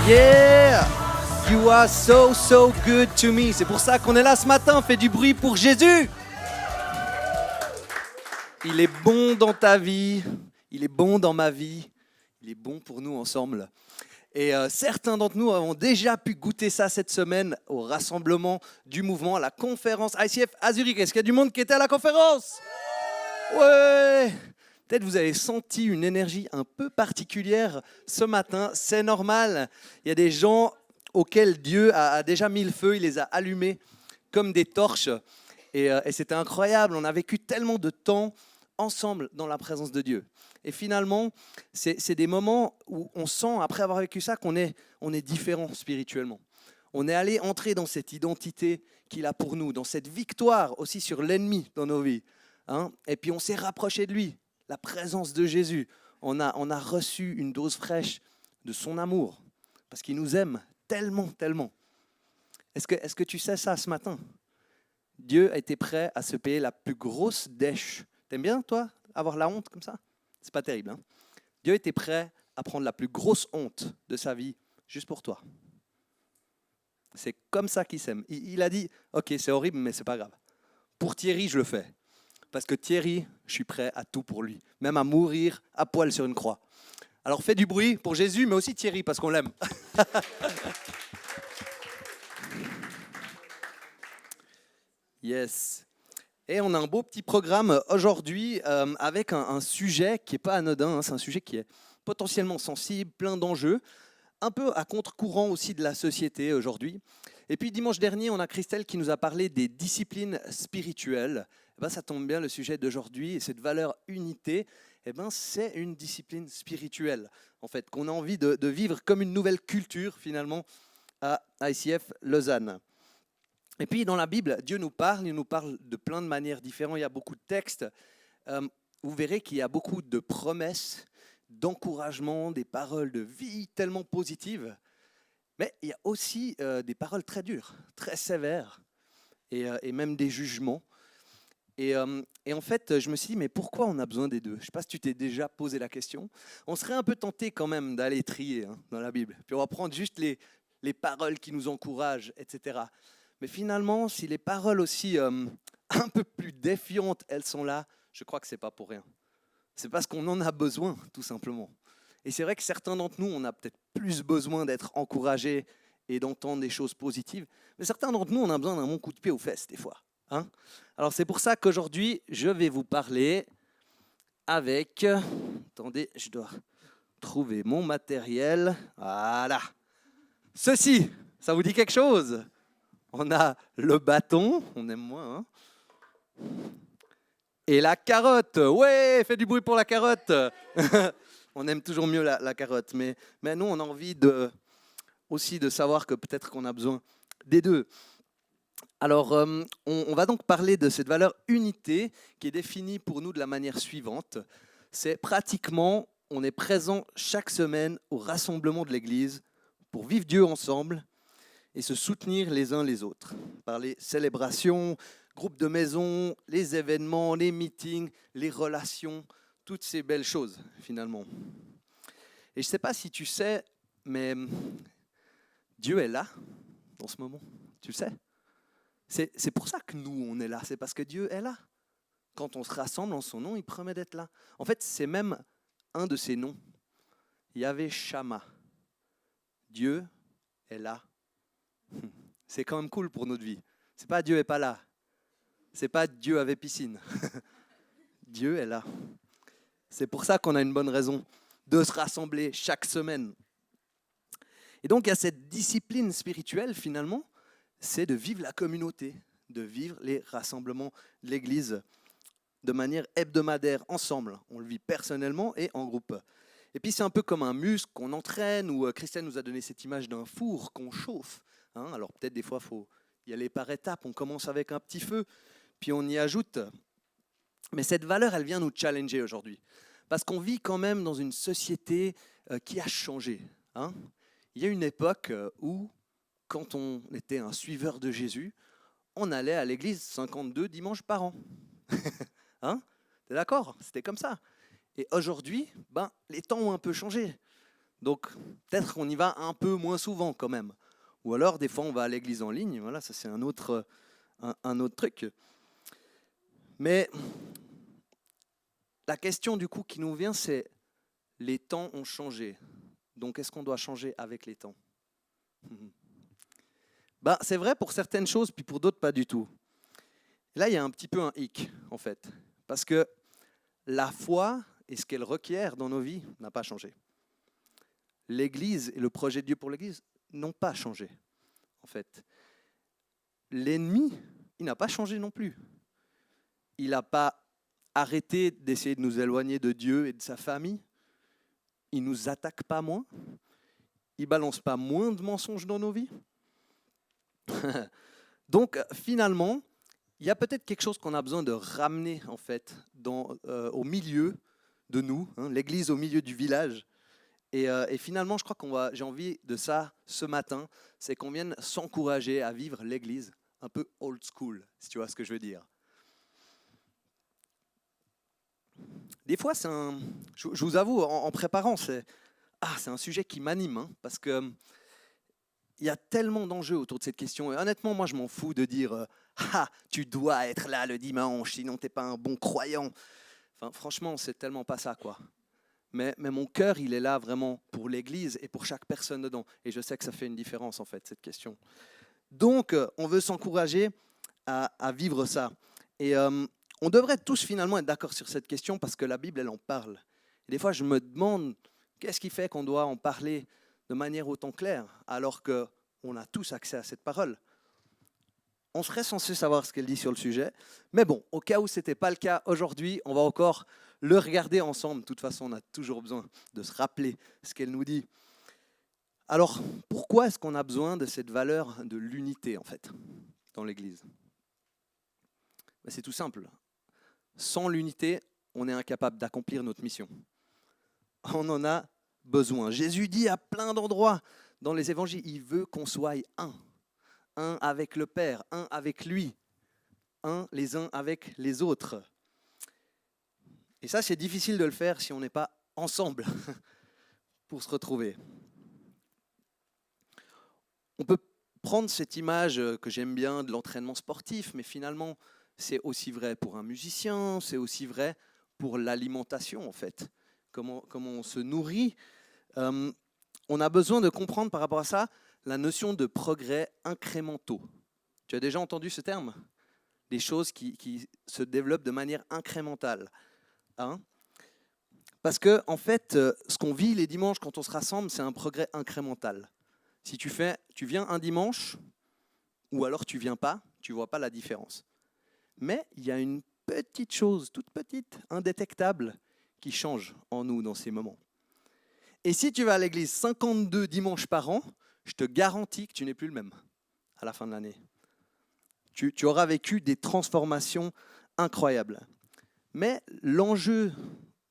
Yeah! You are so, so good to me. C'est pour ça qu'on est là ce matin. Fais du bruit pour Jésus. Il est bon dans ta vie. Il est bon dans ma vie. Il est bon pour nous ensemble. Et certains d'entre nous avons déjà pu goûter ça cette semaine au rassemblement du mouvement, à la conférence ICF à Zurich. Est-ce qu'il y a du monde qui était à la conférence? Ouais! Peut-être vous avez senti une énergie un peu particulière ce matin. C'est normal. Il y a des gens auxquels Dieu a déjà mis le feu. Il les a allumés comme des torches. Et c'était incroyable. On a vécu tellement de temps ensemble dans la présence de Dieu. Et finalement, c'est des moments où on sent, après avoir vécu ça, on est différent spirituellement. On est allé entrer dans cette identité qu'il a pour nous, dans cette victoire aussi sur l'ennemi dans nos vies. Et puis on s'est rapproché de lui, la présence de Jésus. On a reçu une dose fraîche de son amour, parce qu'il nous aime tellement, tellement. Est-ce que tu sais ça ce matin? Dieu a été prêt à se payer la plus grosse dèche. T'aimes bien, toi, avoir la honte comme ça? C'est pas terrible, hein? Dieu était prêt à prendre la plus grosse honte de sa vie juste pour toi. C'est comme ça qu'il s'aime. Il a dit, ok, c'est horrible, mais c'est pas grave. Pour Thierry, je le fais. Parce que Thierry, je suis prêt à tout pour lui. Même à mourir à poil sur une croix. Alors fais du bruit pour Jésus, mais aussi Thierry, parce qu'on l'aime. Yes. Et on a un beau petit programme aujourd'hui avec un sujet qui n'est pas anodin. C'est un sujet qui est potentiellement sensible, plein d'enjeux, un peu à contre-courant aussi de la société aujourd'hui. Et puis dimanche dernier, on a Christelle qui nous a parlé des disciplines spirituelles. Ça tombe bien, le sujet d'aujourd'hui, et cette valeur unité, c'est une discipline spirituelle, en fait, qu'on a envie de vivre comme une nouvelle culture, finalement, à ICF Lausanne. Et puis, dans la Bible, Dieu nous parle, il nous parle de plein de manières différentes. Il y a beaucoup de textes. Vous verrez qu'il y a beaucoup de promesses, d'encouragement, des paroles de vie tellement positives. Mais il y a aussi des paroles très dures, très sévères, et même des jugements. Et en fait, je me suis dit, mais pourquoi on a besoin des deux? Je ne sais pas si tu t'es déjà posé la question. On serait un peu tenté quand même d'aller trier dans la Bible. Puis on va prendre juste les paroles qui nous encouragent, etc. Mais finalement, si les paroles aussi un peu plus défiantes, elles sont là, je crois que ce n'est pas pour rien. C'est parce qu'on en a besoin, tout simplement. Et c'est vrai que certains d'entre nous, on a peut-être plus besoin d'être encouragés et d'entendre des choses positives. Mais certains d'entre nous, on a besoin d'un bon coup de pied aux fesses, des fois. Alors c'est pour ça qu'aujourd'hui, je vais vous parler avec... Attendez, je dois trouver mon matériel. Voilà. Ceci, ça vous dit quelque chose? On a le bâton, on aime moins, et la carotte. Ouais, fais du bruit pour la carotte. On aime toujours mieux la carotte, mais nous, on a envie aussi de savoir que peut-être qu'on a besoin des deux. Alors, on va donc parler de cette valeur unité qui est définie pour nous de la manière suivante. C'est pratiquement, on est présent chaque semaine au rassemblement de l'Église pour vivre Dieu ensemble et se soutenir les uns les autres par les célébrations, groupes de maison, les événements, les meetings, les relations, toutes ces belles choses finalement. Et je ne sais pas si tu sais, mais Dieu est là dans ce moment, tu le sais. C'est pour ça que nous, on est là, c'est parce que Dieu est là. Quand on se rassemble en son nom, il promet d'être là. En fait, c'est même un de ses noms. Yahvé Shama. Dieu est là. C'est quand même cool pour notre vie. C'est pas Dieu est pas là. C'est pas Dieu avait piscine. Dieu est là. C'est pour ça qu'on a une bonne raison de se rassembler chaque semaine. Et donc, il y a cette discipline spirituelle, finalement, c'est de vivre la communauté, de vivre les rassemblements de l'Église de manière hebdomadaire, ensemble. On le vit personnellement et en groupe. Et puis, c'est un peu comme un muscle qu'on entraîne, ou Christiane nous a donné cette image d'un four qu'on chauffe. Alors, peut-être des fois, il faut y aller par étapes. On commence avec un petit feu, puis on y ajoute. Mais cette valeur, elle vient nous challenger aujourd'hui. Parce qu'on vit quand même dans une société qui a changé. Il y a une époque où, quand on était un suiveur de Jésus, on allait à l'église 52 dimanches par an. T'es d'accord? C'était comme ça. Et aujourd'hui, les temps ont un peu changé. Donc, peut-être qu'on y va un peu moins souvent quand même. Ou alors, des fois, on va à l'église en ligne. Voilà, ça, c'est un autre truc. Mais la question, du coup, qui nous vient, c'est les temps ont changé. Donc, est-ce qu'on doit changer avec les temps? Ben, c'est vrai pour certaines choses, puis pour d'autres, pas du tout. Là, il y a un petit peu un hic, en fait. Parce que la foi et ce qu'elle requiert dans nos vies n'a pas changé. L'Église et le projet de Dieu pour l'Église n'ont pas changé, en fait. L'ennemi, il n'a pas changé non plus. Il n'a pas arrêté d'essayer de nous éloigner de Dieu et de sa famille. Il ne nous attaque pas moins. Il ne balance pas moins de mensonges dans nos vies. Donc, finalement, il y a peut-être quelque chose qu'on a besoin de ramener, en fait, au milieu de nous, hein, l'Église au milieu du village. Et finalement, je crois j'ai envie de ça ce matin, c'est qu'on vienne s'encourager à vivre l'Église un peu old school, si tu vois ce que je veux dire. Des fois, je vous avoue, en préparant, c'est un sujet qui m'anime, hein, parce que il y a tellement d'enjeux autour de cette question. Et honnêtement, moi, je m'en fous de dire tu dois être là le dimanche, sinon tu n'es pas un bon croyant. Enfin, franchement, c'est tellement pas ça, quoi. Mais mon cœur, il est là vraiment pour l'Église et pour chaque personne dedans. Et je sais que ça fait une différence, en fait, cette question. Donc, on veut s'encourager à vivre ça. Et on devrait tous finalement être d'accord sur cette question parce que la Bible, elle en parle. Et des fois, je me demande, qu'est-ce qui fait qu'on doit en parler de manière autant claire alors qu'on a tous accès à cette parole? On serait censé savoir ce qu'elle dit sur le sujet. Mais bon, au cas où ce n'était pas le cas aujourd'hui, on va encore le regarder ensemble. De toute façon, on a toujours besoin de se rappeler ce qu'elle nous dit. Alors, pourquoi est-ce qu'on a besoin de cette valeur de l'unité, en fait, dans l'Église? C'est tout simple. Sans l'unité, on est incapable d'accomplir notre mission. On en a besoin. Jésus dit à plein d'endroits dans les évangiles, il veut qu'on soit un. Un avec le Père, un avec lui, un les uns avec les autres. Et ça, c'est difficile de le faire si on n'est pas ensemble pour se retrouver. On peut prendre cette image que j'aime bien de l'entraînement sportif, mais finalement, c'est aussi vrai pour un musicien, c'est aussi vrai pour l'alimentation, en fait. Comment on se nourrit. On a besoin de comprendre par rapport à ça la notion de progrès incrémentaux. Tu as déjà entendu ce terme? Des choses qui se développent de manière incrémentale. Hein? Parce que, en fait, ce qu'on vit les dimanches quand on se rassemble, c'est un progrès incrémental. Si tu viens un dimanche, ou alors tu viens pas, tu vois pas la différence. Mais il y a une petite chose, toute petite, indétectable, qui change en nous dans ces moments. Et si tu vas à l'église 52 dimanches par an, je te garantis que tu n'es plus le même à la fin de l'année. Tu auras vécu des transformations incroyables. Mais l'enjeu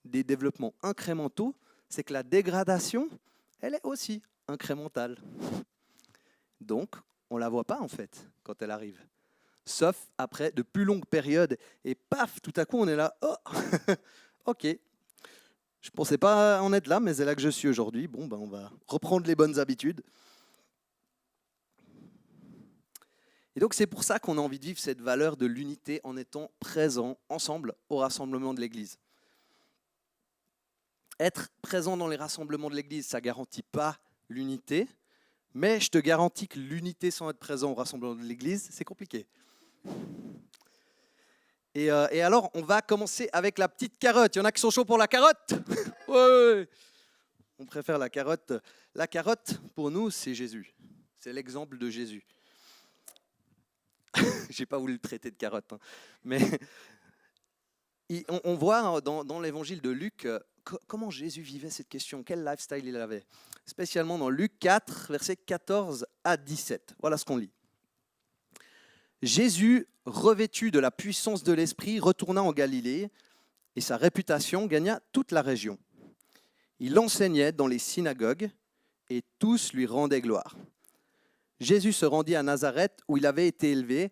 des développements incrémentaux, c'est que la dégradation, elle est aussi incrémentale. Donc, on ne la voit pas en fait quand elle arrive. Sauf après de plus longues périodes. Et paf, tout à coup, on est là. Oh, ok. Je ne pensais pas en être là, mais c'est là que je suis aujourd'hui. Bon, ben, on va reprendre les bonnes habitudes. Et donc, c'est pour ça qu'on a envie de vivre cette valeur de l'unité en étant présents ensemble au rassemblement de l'Église. Être présent dans les rassemblements de l'Église, ça ne garantit pas l'unité, mais je te garantis que l'unité sans être présent au rassemblement de l'Église, c'est compliqué. Et alors, on va commencer avec la petite carotte. Il y en a qui sont chauds pour la carotte? Ouais. On préfère la carotte. La carotte, pour nous, c'est Jésus. C'est l'exemple de Jésus. Je n'ai pas voulu le traiter de carotte, hein. Mais on voit dans l'évangile de Luc comment Jésus vivait cette question, quel lifestyle il avait. Spécialement dans Luc 4, versets 14 à 17. Voilà ce qu'on lit. Jésus, revêtu de la puissance de l'Esprit, retourna en Galilée et sa réputation gagna toute la région. Il enseignait dans les synagogues et tous lui rendaient gloire. Jésus se rendit à Nazareth où il avait été élevé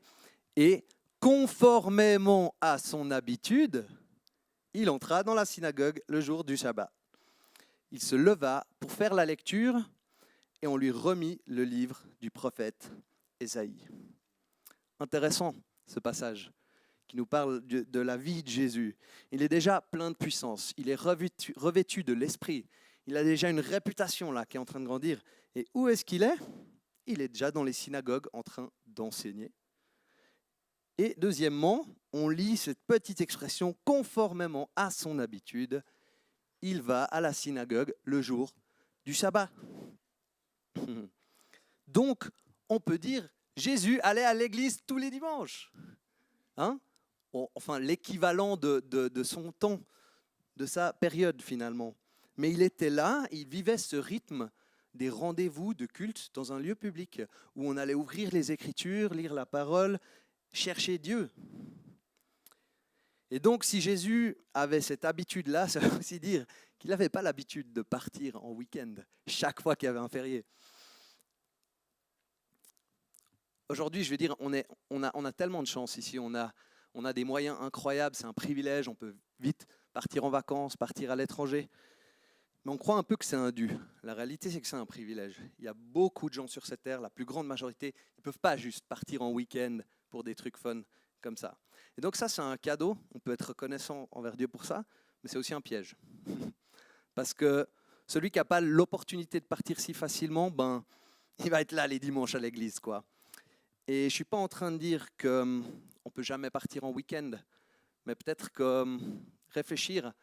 et, conformément à son habitude, il entra dans la synagogue le jour du sabbat. il se leva pour faire la lecture et on lui remit le livre du prophète Ésaïe. Intéressant ce passage qui nous parle de la vie de Jésus. Il est déjà plein de puissance, il est revêtu de l'esprit, il a déjà une réputation là qui est en train de grandir. Et où est-ce qu'il est ? Il est déjà dans les synagogues en train d'enseigner. Et deuxièmement, on lit cette petite expression conformément à son habitude, il va à la synagogue le jour du sabbat. Donc, on peut dire, Jésus allait à l'église tous les dimanches. Hein ? Enfin, l'équivalent de son temps, de sa période finalement. Mais il était là, il vivait ce rythme des rendez-vous de culte dans un lieu public où on allait ouvrir les Écritures, lire la parole, chercher Dieu. Et donc, si Jésus avait cette habitude-là, ça veut aussi dire qu'il n'avait pas l'habitude de partir en week-end chaque fois qu'il y avait un férié. Aujourd'hui, je veux dire, on a tellement de chance ici, on a des moyens incroyables, c'est un privilège, on peut vite partir en vacances, partir à l'étranger. Mais on croit un peu que c'est un dû. La réalité, c'est que c'est un privilège. Il y a beaucoup de gens sur cette terre, la plus grande majorité, ils ne peuvent pas juste partir en week-end pour des trucs fun comme ça. Et donc ça, c'est un cadeau, on peut être reconnaissant envers Dieu pour ça, mais c'est aussi un piège. Parce que celui qui n'a pas l'opportunité de partir si facilement, il va être là les dimanches à l'église, quoi. Et je ne suis pas en train de dire qu'on ne peut jamais partir en week-end, mais peut-être que réfléchir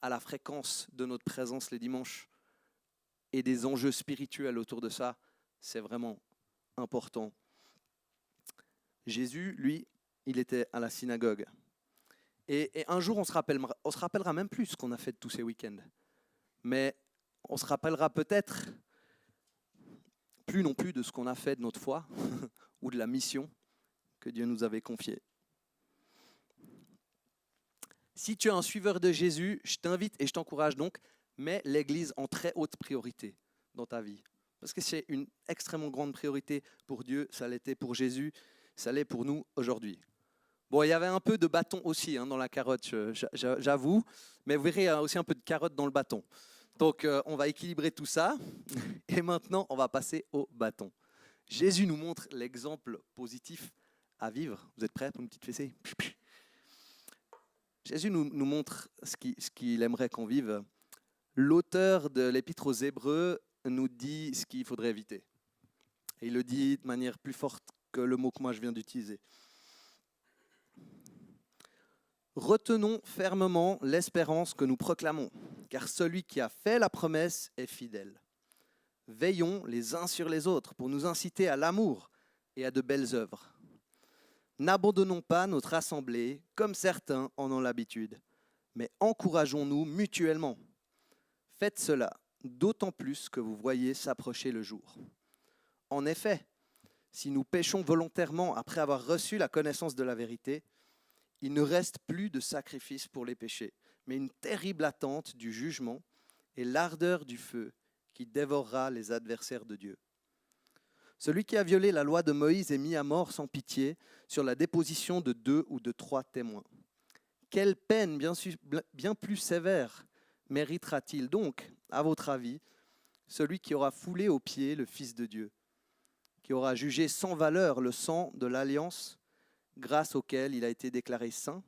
à la fréquence de notre présence les dimanches et des enjeux spirituels autour de ça, c'est vraiment important. Jésus, lui, il était à la synagogue. Et un jour, on se rappellera même plus ce qu'on a fait de tous ces week-ends. Mais on se rappellera peut-être plus non plus de ce qu'on a fait de notre foi ou de la mission que Dieu nous avait confiée. Si tu es un suiveur de Jésus, je t'invite et je t'encourage donc, mets l'Église en très haute priorité dans ta vie. Parce que c'est une extrêmement grande priorité pour Dieu, ça l'était pour Jésus, ça l'est pour nous aujourd'hui. Bon, il y avait un peu de bâton aussi dans la carotte, j'avoue, mais vous verrez, il y a aussi un peu de carotte dans le bâton. Donc, on va équilibrer tout ça. Et maintenant, on va passer au bâton. Jésus nous montre l'exemple positif à vivre. Vous êtes prêts pour une petite fessée ? Jésus nous montre ce qu'il aimerait qu'on vive. L'auteur de l'Épître aux Hébreux nous dit ce qu'il faudrait éviter. Et il le dit de manière plus forte que le mot que moi je viens d'utiliser. Retenons fermement l'espérance que nous proclamons, car celui qui a fait la promesse est fidèle. Veillons les uns sur les autres pour nous inciter à l'amour et à de belles œuvres. N'abandonnons pas notre assemblée comme certains en ont l'habitude, mais encourageons-nous mutuellement. Faites cela, d'autant plus que vous voyez s'approcher le jour. En effet, si nous péchons volontairement après avoir reçu la connaissance de la vérité, il ne reste plus de sacrifice pour les péchés, mais une terrible attente du jugement et l'ardeur du feu qui dévorera les adversaires de Dieu. Celui qui a violé la loi de Moïse est mis à mort sans pitié sur la déposition de 2 ou de 3 témoins. Quelle peine bien plus sévère méritera-t-il donc, à votre avis, celui qui aura foulé aux pieds le Fils de Dieu, qui aura jugé sans valeur le sang de l'alliance grâce auquel il a été déclaré saint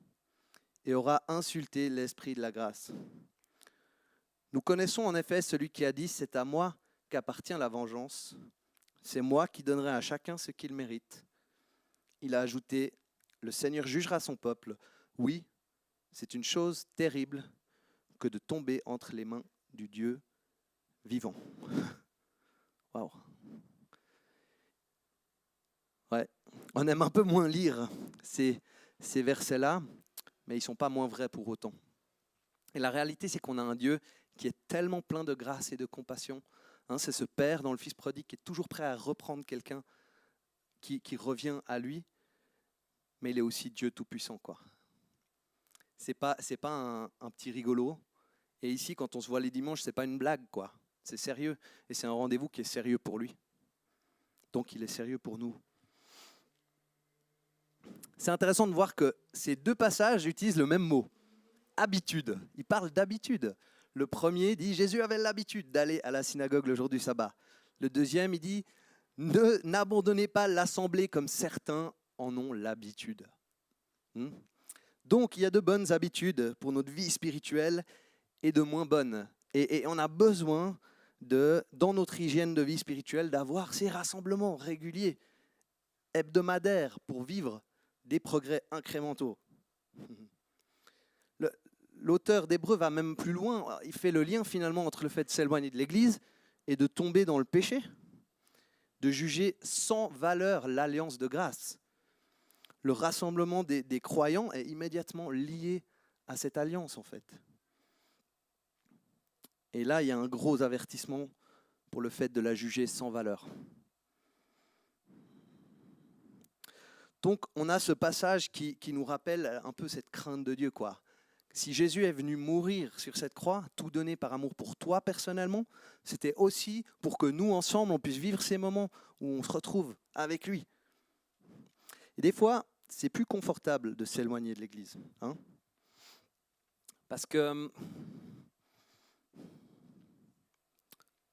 et aura insulté l'Esprit de la grâce. Nous connaissons en effet celui qui a dit « C'est à moi qu'appartient la vengeance ». C'est moi qui donnerai à chacun ce qu'il mérite. Il a ajouté, le Seigneur jugera son peuple. Oui, c'est une chose terrible que de tomber entre les mains du Dieu vivant. Waouh. Ouais, on aime un peu moins lire ces versets-là, mais ils ne sont pas moins vrais pour autant. Et la réalité, c'est qu'on a un Dieu qui est tellement plein de grâce et de compassion. C'est ce père dans le fils prodigue qui est toujours prêt à reprendre quelqu'un qui revient à lui, mais il est aussi Dieu tout-puissant, quoi. C'est pas un petit rigolo. Et ici, quand on se voit les dimanches, c'est pas une blague, quoi. C'est sérieux. Et c'est un rendez-vous qui est sérieux pour lui. Donc il est sérieux pour nous. C'est intéressant de voir que ces deux passages utilisent le même mot. Habitude. Ils parlent d'habitude. Le premier dit, Jésus avait l'habitude d'aller à la synagogue le jour du sabbat. Le deuxième, il dit, n'abandonnez pas l'assemblée comme certains en ont l'habitude. Donc, il y a de bonnes habitudes pour notre vie spirituelle et de moins bonnes. Et on a besoin, dans notre hygiène de vie spirituelle, d'avoir ces rassemblements réguliers, hebdomadaires, pour vivre des progrès incrémentaux. L'auteur d'Hébreux va même plus loin. Il fait le lien finalement entre le fait de s'éloigner de l'Église et de tomber dans le péché, de juger sans valeur l'alliance de grâce. Le rassemblement des croyants est immédiatement lié à cette alliance en fait. Et là, il y a un gros avertissement pour le fait de la juger sans valeur. Donc, on a ce passage qui nous rappelle un peu cette crainte de Dieu, quoi. Si Jésus est venu mourir sur cette croix, tout donné par amour pour toi personnellement, c'était aussi pour que nous, ensemble, on puisse vivre ces moments où on se retrouve avec lui. Et des fois, c'est plus confortable de s'éloigner de l'Église. Parce que...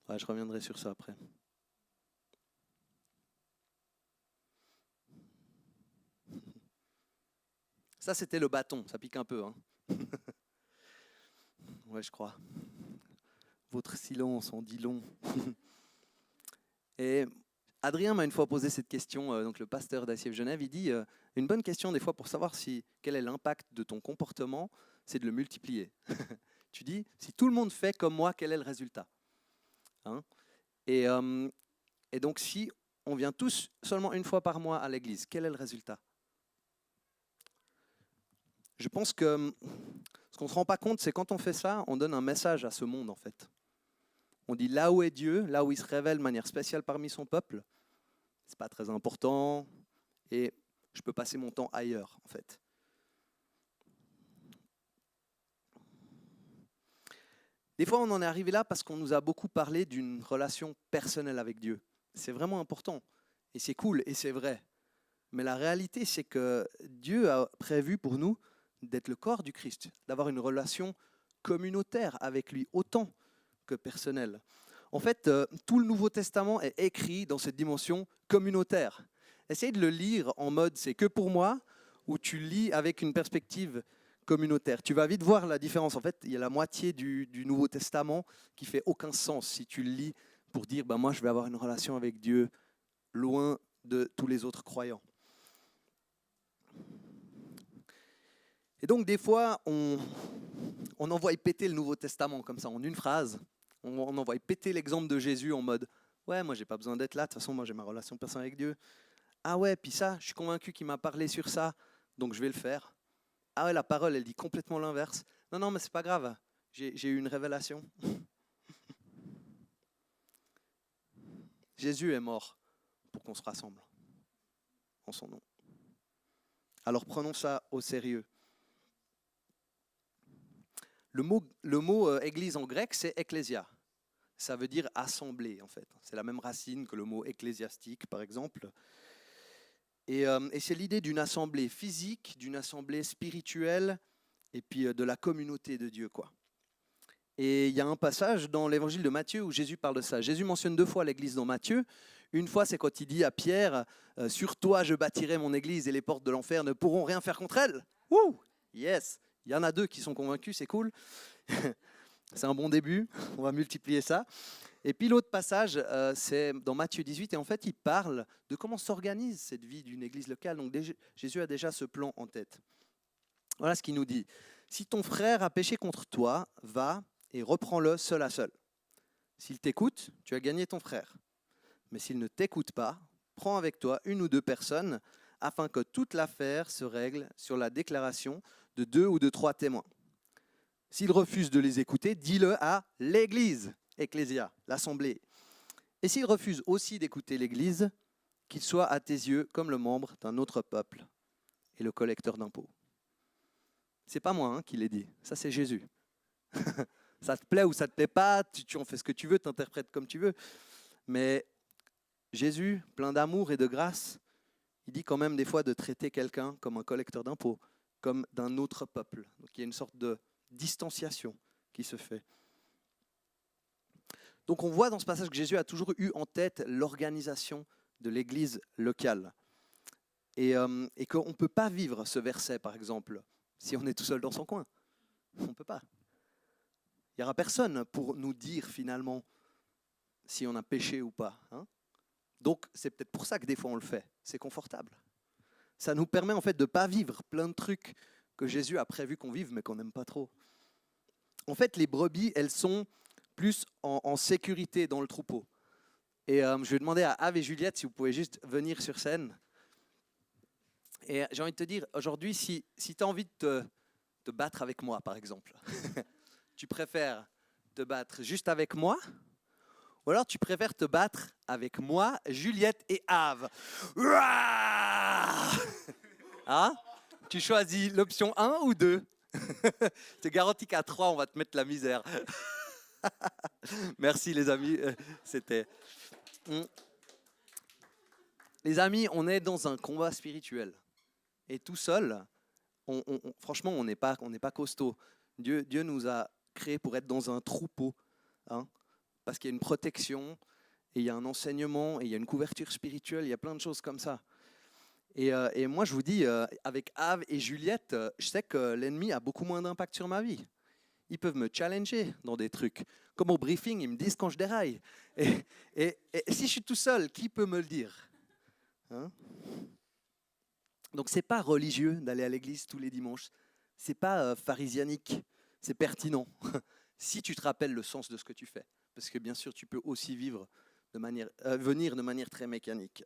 Ouais, je reviendrai sur ça après. Ça, c'était le bâton. Ça pique un peu. Ouais, je crois. Votre silence en dit long. Et Adrien m'a une fois posé cette question, donc le pasteur d'ICF Genève, il dit une bonne question des fois pour savoir quel est l'impact de ton comportement, c'est de le multiplier. Tu dis, si tout le monde fait comme moi, quel est le résultat? Et donc si on vient tous seulement une fois par mois à l'église, quel est le résultat? Je pense que ce qu'on ne se rend pas compte, c'est quand on fait ça, on donne un message à ce monde en fait. On dit là où est Dieu, là où il se révèle de manière spéciale parmi son peuple, c'est pas très important et je peux passer mon temps ailleurs en fait. Des fois, on en est arrivé là parce qu'on nous a beaucoup parlé d'une relation personnelle avec Dieu. C'est vraiment important et c'est cool et c'est vrai. Mais la réalité, c'est que Dieu a prévu pour nous d'être le corps du Christ, d'avoir une relation communautaire avec lui, autant que personnelle. En fait, tout le Nouveau Testament est écrit dans cette dimension communautaire. Essaye de le lire en mode « c'est que pour moi » ou tu lis avec une perspective communautaire. Tu vas vite voir la différence. En fait, il y a la moitié du Nouveau Testament qui fait aucun sens si tu le lis pour dire moi je vais avoir une relation avec Dieu loin de tous les autres croyants. Et donc des fois, on envoie péter le Nouveau Testament comme ça en une phrase. On envoie péter l'exemple de Jésus en mode « ouais, moi j'ai pas besoin d'être là, de toute façon moi j'ai ma relation personnelle avec Dieu. Ah ouais, puis ça, je suis convaincu qu'il m'a parlé sur ça, donc je vais le faire. Ah ouais, la parole, elle dit complètement l'inverse. Non, non, mais c'est pas grave, j'ai eu une révélation. » Jésus est mort pour qu'on se rassemble en son nom. Alors prenons ça au sérieux. Le mot église en grec, c'est ecclésia. Ça veut dire assemblée, en fait. C'est la même racine que le mot ecclésiastique, par exemple. Et c'est l'idée d'une assemblée physique, d'une assemblée spirituelle, et puis de la communauté de Dieu, quoi. Et il y a un passage dans l'évangile de Matthieu où Jésus parle de ça. Jésus mentionne 2 fois l'église dans Matthieu. Une fois, c'est quand il dit à Pierre « Sur toi, je bâtirai mon église et les portes de l'enfer ne pourront rien faire contre elle. » Wouh! Yes! Il y en a 2 qui sont convaincus, c'est cool. C'est un bon début, on va multiplier ça. Et puis l'autre passage, c'est dans Matthieu 18, et en fait, il parle de comment s'organise cette vie d'une église locale. Donc Jésus a déjà ce plan en tête. Voilà ce qu'il nous dit. « Si ton frère a péché contre toi, va et reprends-le seul à seul. S'il t'écoute, tu as gagné ton frère. Mais s'il ne t'écoute pas, prends avec toi 1 ou 2 personnes, afin que toute l'affaire se règle sur la déclaration de 2 ou de 3 témoins. S'il refuse de les écouter, dis-le à l'Église, Ecclésia, l'Assemblée. Et s'il refuse aussi d'écouter l'Église, qu'il soit à tes yeux comme le membre d'un autre peuple et le collecteur d'impôts. » C'est pas moi qui l'ai dit, ça c'est Jésus. Ça te plaît ou ça te plaît pas, tu en fais ce que tu veux, tu interprètes comme tu veux. Mais Jésus, plein d'amour et de grâce, il dit quand même des fois de traiter quelqu'un comme un collecteur d'impôts, comme d'un autre peuple. Donc il y a une sorte de distanciation qui se fait. Donc on voit dans ce passage que Jésus a toujours eu en tête l'organisation de l'église locale. Et qu'on ne peut pas vivre ce verset, par exemple, si on est tout seul dans son coin. On ne peut pas. Il n'y aura personne pour nous dire finalement si on a péché ou pas. Hein. Donc c'est peut-être pour ça que des fois on le fait. C'est confortable. Ça nous permet en fait de ne pas vivre plein de trucs que Jésus a prévu qu'on vive mais qu'on n'aime pas trop. En fait, les brebis, elles sont plus en sécurité dans le troupeau. Et je vais demander à Ave et Juliette si vous pouvez juste venir sur scène. Et j'ai envie de te dire, aujourd'hui, si tu as envie de te battre avec moi, par exemple, tu préfères te battre juste avec moi, ou alors tu préfères te battre avec moi, Juliette et Ave. Hein? Tu choisis l'option 1 ou 2? Je te garantis qu'à 3, on va te mettre la misère. Merci les amis, c'était... Les amis, on est dans un combat spirituel. Et tout seul, franchement, on n'est pas costaud. Dieu nous a créés pour être dans un troupeau, hein, parce qu'il y a une protection, et il y a un enseignement, et il y a une couverture spirituelle, il y a plein de choses comme ça. Et moi, je vous dis, avec Ave et Juliette, je sais que l'ennemi a beaucoup moins d'impact sur ma vie. Ils peuvent me challenger dans des trucs. Comme au briefing, ils me disent quand je déraille. Et si je suis tout seul, qui peut me le dire, hein? Donc, ce n'est pas religieux d'aller à l'église tous les dimanches. Ce n'est pas pharisianique. C'est pertinent. Si tu te rappelles le sens de ce que tu fais. Parce que bien sûr, tu peux aussi venir de manière très mécanique.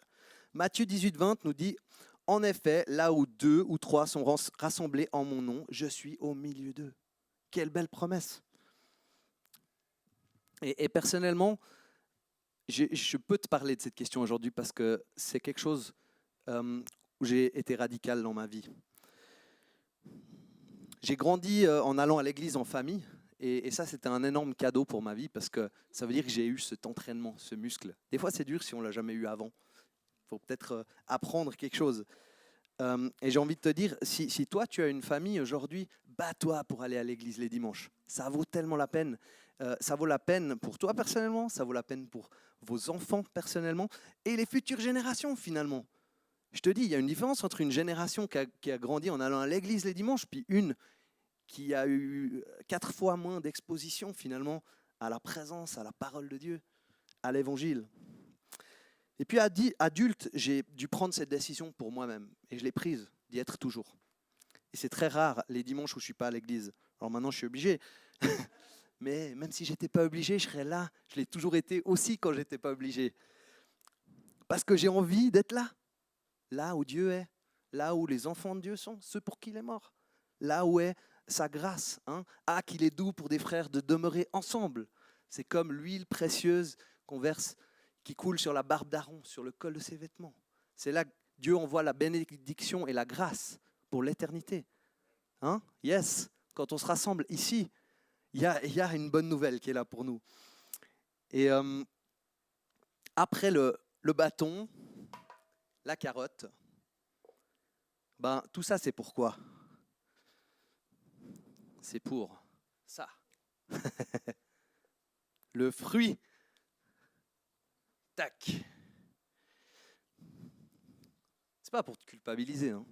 Matthieu 18, 20 nous dit « En effet, là où 2 ou 3 sont rassemblés en mon nom, je suis au milieu d'eux. » Quelle belle promesse. Et personnellement, je peux te parler de cette question aujourd'hui parce que c'est quelque chose où j'ai été radical dans ma vie. J'ai grandi en allant à l'église en famille et ça, c'était un énorme cadeau pour ma vie parce que ça veut dire que j'ai eu cet entraînement, ce muscle. Des fois, c'est dur si on ne l'a jamais eu avant. Il faut peut-être apprendre quelque chose. Et j'ai envie de te dire, si toi, tu as une famille aujourd'hui, bats-toi pour aller à l'église les dimanches. Ça vaut tellement la peine. Ça vaut la peine pour toi personnellement, ça vaut la peine pour vos enfants personnellement et les futures générations finalement. Je te dis, il y a une différence entre une génération qui a grandi en allant à l'église les dimanches, puis une qui a eu 4 fois moins d'exposition finalement à la présence, à la parole de Dieu, à l'évangile. Et puis adulte, j'ai dû prendre cette décision pour moi-même, et je l'ai prise, d'y être toujours. Et c'est très rare les dimanches où je ne suis pas à l'église. Alors maintenant, je suis obligé. Mais même si je n'étais pas obligé, je serais là. Je l'ai toujours été aussi quand je n'étais pas obligé. Parce que j'ai envie d'être là. Là où Dieu est. Là où les enfants de Dieu sont, ceux pour qui il est mort. Là où est sa grâce. Hein. Ah, qu'il est doux pour des frères de demeurer ensemble. C'est comme l'huile précieuse qu'on verse, qui coule sur la barbe d'Aaron, sur le col de ses vêtements. C'est là que Dieu envoie la bénédiction et la grâce pour l'éternité. Hein? Yes, quand on se rassemble ici, il y a une bonne nouvelle qui est là pour nous. Et après le bâton, la carotte, ben, tout ça c'est pour quoi? C'est pour ça. Le fruit. Tac. C'est pas pour te culpabiliser, hein.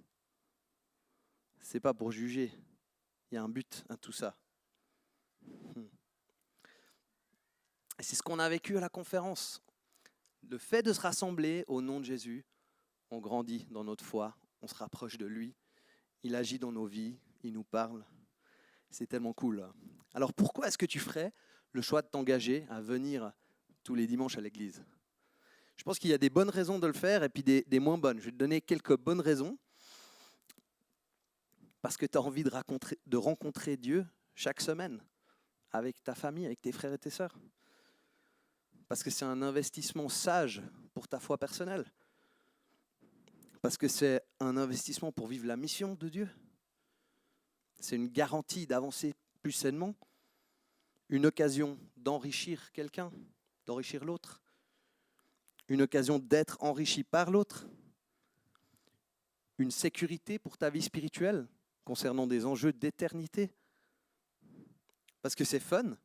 C'est pas pour juger. Il y a un but à tout ça. Et c'est ce qu'on a vécu à la conférence. Le fait de se rassembler au nom de Jésus, on grandit dans notre foi, on se rapproche de lui, il agit dans nos vies, il nous parle. C'est tellement cool. Alors pourquoi est-ce que tu ferais le choix de t'engager à venir tous les dimanches à l'église? Je pense qu'il y a des bonnes raisons de le faire et puis des moins bonnes. Je vais te donner quelques bonnes raisons. Parce que tu as envie de rencontrer Dieu chaque semaine avec ta famille, avec tes frères et tes sœurs. Parce que c'est un investissement sage pour ta foi personnelle. Parce que c'est un investissement pour vivre la mission de Dieu. C'est une garantie d'avancer plus sainement. Une occasion d'enrichir quelqu'un, d'enrichir l'autre. Une occasion d'être enrichi par l'autre. Une sécurité pour ta vie spirituelle concernant des enjeux d'éternité. Parce que c'est fun.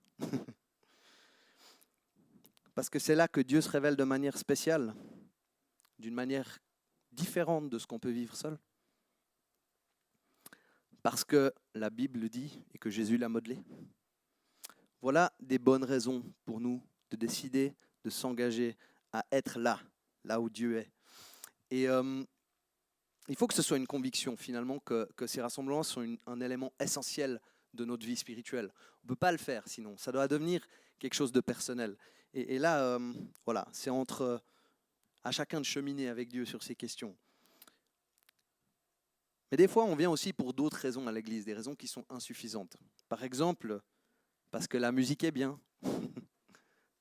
Parce que c'est là que Dieu se révèle de manière spéciale, d'une manière différente de ce qu'on peut vivre seul. Parce que la Bible le dit et que Jésus l'a modelé. Voilà des bonnes raisons pour nous de décider de s'engager à être là où Dieu est. Et il faut que ce soit une conviction finalement que ces rassemblements sont un élément essentiel de notre vie spirituelle. On ne peut pas le faire sinon, ça doit devenir quelque chose de personnel. Et là, voilà, c'est à chacun de cheminer avec Dieu sur ces questions. Mais des fois, on vient aussi pour d'autres raisons à l'église, des raisons qui sont insuffisantes. Par exemple, parce que la musique est bien.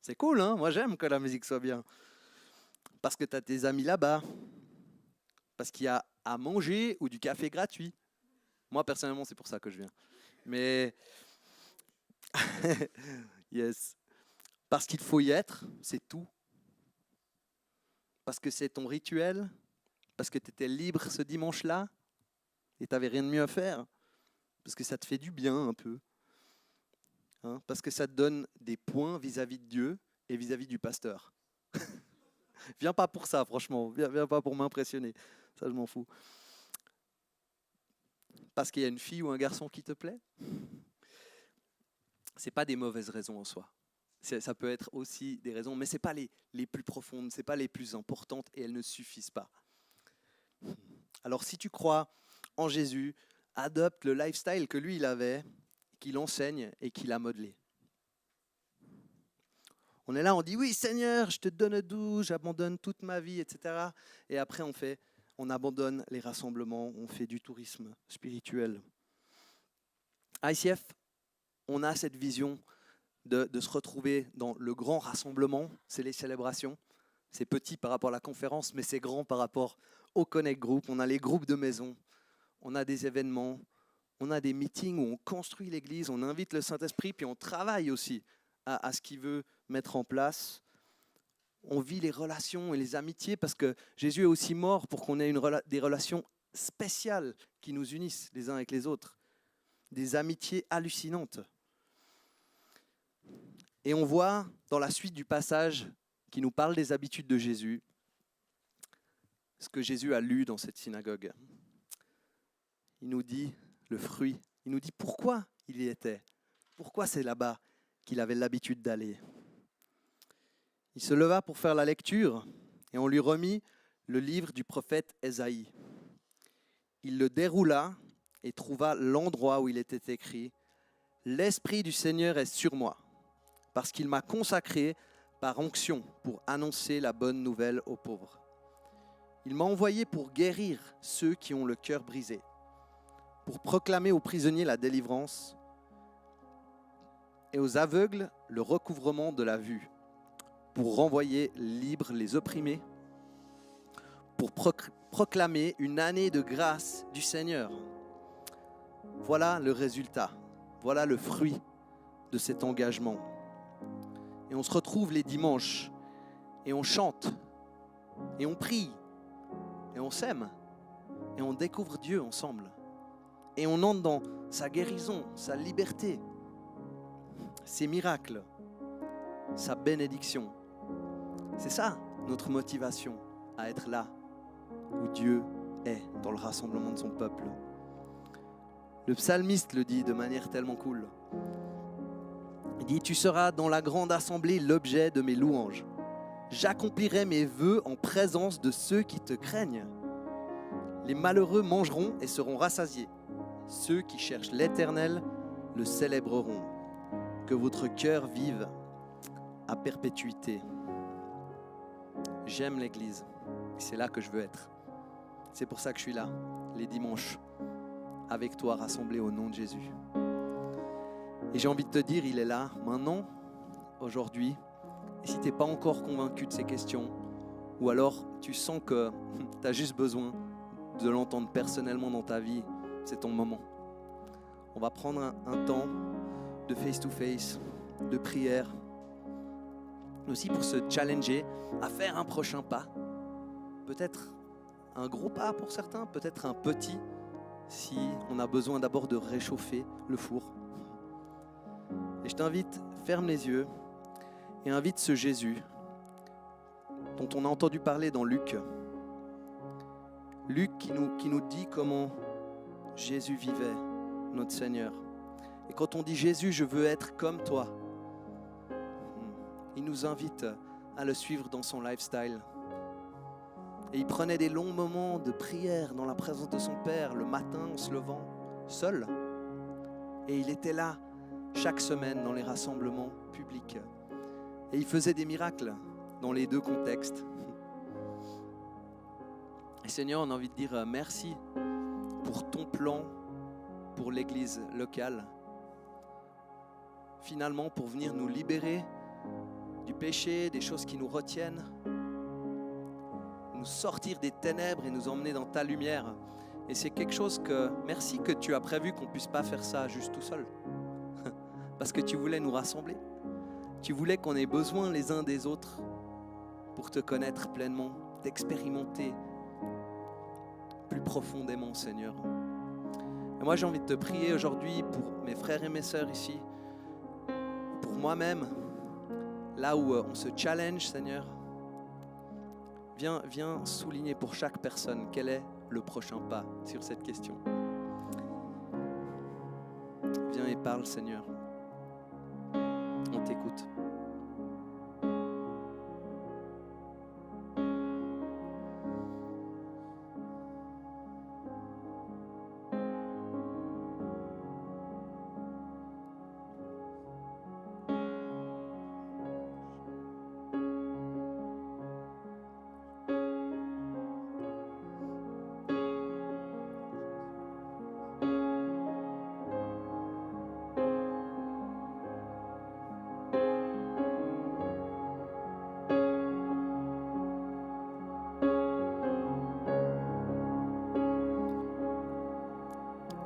C'est cool, hein? Moi j'aime que la musique soit bien. Parce que tu as tes amis là-bas. Parce qu'il y a à manger ou du café gratuit. Moi personnellement, c'est pour ça que je viens. Mais yes. Parce qu'il faut y être, c'est tout. Parce que c'est ton rituel. Parce que tu étais libre ce dimanche-là. Et tu n'avais rien de mieux à faire. Parce que ça te fait du bien un peu. Hein, parce que ça te donne des points vis-à-vis de Dieu et vis-à-vis du pasteur. Viens pas pour ça, franchement. Viens pas pour m'impressionner. Ça, je m'en fous. Parce qu'il y a une fille ou un garçon qui te plaît. C'est pas des mauvaises raisons en soi. Ça peut être aussi des raisons, mais c'est pas les plus profondes, c'est pas les plus importantes et elles ne suffisent pas. Alors si tu crois en Jésus, adopte le lifestyle que lui il avait, qu'il enseigne et qu'il a modelé. On est là, on dit oui Seigneur, je te donne tout, j'abandonne toute ma vie, etc. Et après on abandonne les rassemblements, on fait du tourisme spirituel. À ICF, on a cette vision de se retrouver dans le grand rassemblement, c'est les célébrations. C'est petit par rapport à la conférence, mais c'est grand par rapport au Connect Group. On a les groupes de maison, on a des événements, on a des meetings où on construit l'église, on invite le Saint-Esprit, puis on travaille aussi à ce qu'il veut mettre en place. On vit les relations et les amitiés parce que Jésus est aussi mort pour qu'on ait des relations spéciales qui nous unissent les uns avec les autres. Des amitiés hallucinantes. Et on voit dans la suite du passage qui nous parle des habitudes de Jésus, ce que Jésus a lu dans cette synagogue. Il nous dit le fruit, il nous dit pourquoi il y était, pourquoi c'est là-bas qu'il avait l'habitude d'aller. Il se leva pour faire la lecture et on lui remit le livre du prophète Ésaïe. Il le déroula et trouva l'endroit où il était écrit « L'Esprit du Seigneur est sur moi, parce qu'il m'a consacré par onction pour annoncer la bonne nouvelle aux pauvres. Il m'a envoyé pour guérir ceux qui ont le cœur brisé, pour proclamer aux prisonniers la délivrance et aux aveugles le recouvrement de la vue, pour renvoyer libres les opprimés, pour proclamer une année de grâce du Seigneur. » Voilà le résultat, voilà le fruit de cet engagement. Et on se retrouve les dimanches et on chante et on prie et on s'aime et on découvre Dieu ensemble. Et on entre dans sa guérison, sa liberté, ses miracles, sa bénédiction. C'est ça notre motivation à être là où Dieu est dans le rassemblement de son peuple. Le psalmiste le dit de manière tellement cool. Il dit « Tu seras dans la grande assemblée l'objet de mes louanges. J'accomplirai mes vœux en présence de ceux qui te craignent. Les malheureux mangeront et seront rassasiés. Ceux qui cherchent l'Éternel le célébreront. Que votre cœur vive à perpétuité. » J'aime l'Église. C'est là que je veux être. C'est pour ça que je suis là, les dimanches, avec toi, rassemblés au nom de Jésus. Et j'ai envie de te dire, il est là, maintenant, aujourd'hui. Et si tu n'es pas encore convaincu de ces questions, ou alors tu sens que tu as juste besoin de l'entendre personnellement dans ta vie, c'est ton moment. On va prendre un temps de face-to-face, de prière, aussi pour se challenger à faire un prochain pas. Peut-être un gros pas pour certains, peut-être un petit, si on a besoin d'abord de réchauffer le four. Et je t'invite, ferme les yeux et invite ce Jésus dont on a entendu parler dans Luc. Luc qui nous dit comment Jésus vivait, notre Seigneur. Et quand on dit Jésus, je veux être comme toi, il nous invite à le suivre dans son lifestyle. Et il prenait des longs moments de prière dans la présence de son Père, le matin en se levant, seul. Et il était là chaque semaine dans les rassemblements publics. Et il faisait des miracles dans les deux contextes. Et Seigneur, on a envie de dire merci pour ton plan pour l'église locale. Finalement, pour venir nous libérer du péché, des choses qui nous retiennent, nous sortir des ténèbres et nous emmener dans ta lumière. Et c'est quelque chose que, merci que tu as prévu qu'on ne puisse pas faire ça juste tout seul. Parce que tu voulais nous rassembler. Tu voulais qu'on ait besoin les uns des autres pour te connaître pleinement, t'expérimenter plus profondément, Seigneur. Et moi, j'ai envie de te prier aujourd'hui pour mes frères et mes sœurs ici, pour moi-même, là où on se challenge, Seigneur. Viens souligner pour chaque personne quel est le prochain pas sur cette question. Viens et parle, Seigneur. On t'écoute.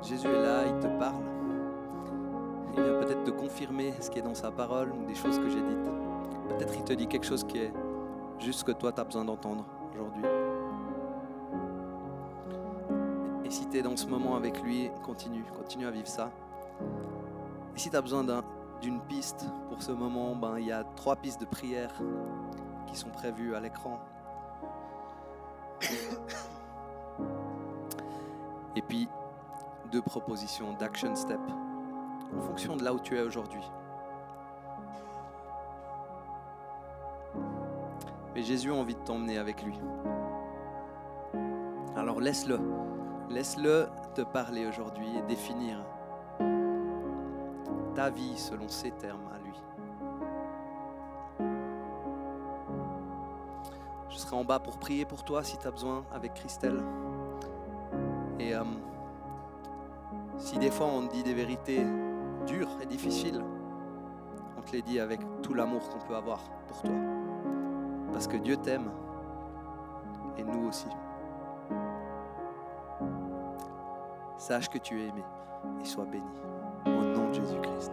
Jésus est là, il te parle. Il vient peut-être te confirmer ce qui est dans sa parole ou des choses que j'ai dites. Peut-être il te dit quelque chose qui est juste ce que toi tu as besoin d'entendre aujourd'hui. Et si tu es dans ce moment avec lui, continue à vivre ça. Et si tu as besoin d'une piste pour ce moment, il y a 3 pistes de prière qui sont prévues à l'écran. Et puis 2 propositions d'action step en fonction de là où tu es aujourd'hui. Mais Jésus a envie de t'emmener avec lui. Alors laisse-le te parler aujourd'hui et définir ta vie selon ses termes à lui. Je serai en bas pour prier pour toi si tu as besoin avec Christelle. Et si des fois on te dit des vérités dures et difficiles, on te les dit avec tout l'amour qu'on peut avoir pour toi. Parce que Dieu t'aime et nous aussi. Sache que tu es aimé et sois béni. Au nom de Jésus-Christ.